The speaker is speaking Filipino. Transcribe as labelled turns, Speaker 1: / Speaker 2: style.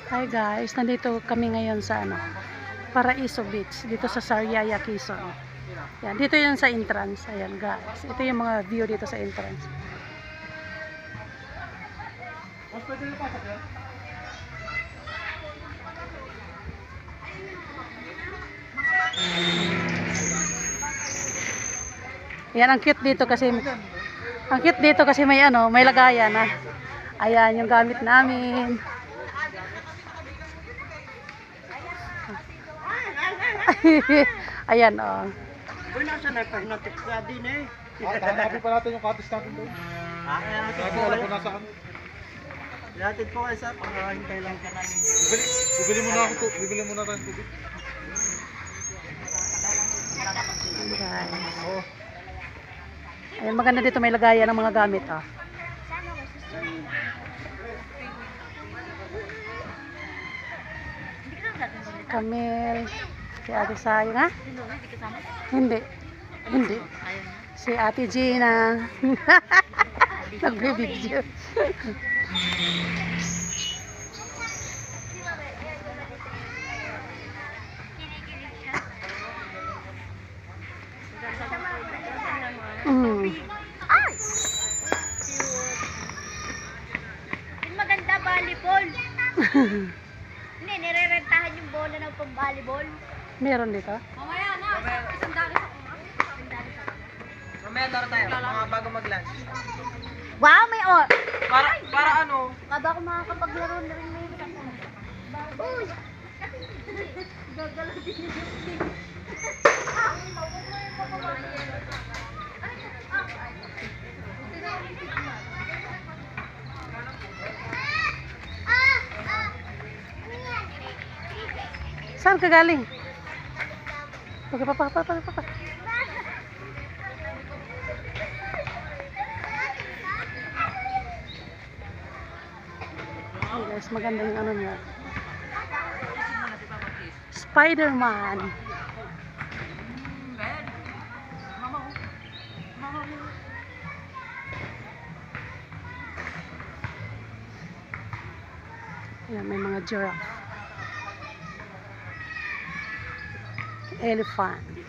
Speaker 1: Hi guys, nandito kami ngayon sa Paraiso Beach, dito sa Sariaya, Quezon. Yan, dito yan sa entrance. Ayan guys, ito yung mga view dito sa entrance. Yan, ang cute dito kasi may may lagayan na. Ayan yung gamit namin. Ayan oh.
Speaker 2: Uy, nasa na pa hinatik ka din eh.
Speaker 3: Hanapin pa natin yung katis natin doon.
Speaker 2: Hinatid
Speaker 3: Hindi
Speaker 2: po
Speaker 3: alam
Speaker 2: kayo.
Speaker 3: kung nasaan.
Speaker 2: Hinatid po kayo sa panghahintay lang ka namin.
Speaker 3: Bibili muna ako to. Bibili muna tayo tubig.
Speaker 1: Guys. Ayan, maganda dito, may lagayan ng mga gamit oh. Camille, si Ate Sayang, ha? Hindi. Hindi. Si Ate Gina. Nagbibidyo.
Speaker 4: Yung maganda volleyball. Hindi, nire-rentahan yung bola ng pang-volleyball.
Speaker 1: Meron dito?
Speaker 4: Mamaya na, isang dali sa
Speaker 2: Mamaya tara tayo, mga bago mag-lunch.
Speaker 4: Wow, may
Speaker 2: Para ano?
Speaker 4: Kaba ko makakapaglaro na rin may Uy! Gagala din yung
Speaker 1: Saan ka galing? Papa. Hey guys, maganda yung ano niya. Spider-Man. Yan, may mga giraffe. Elephant.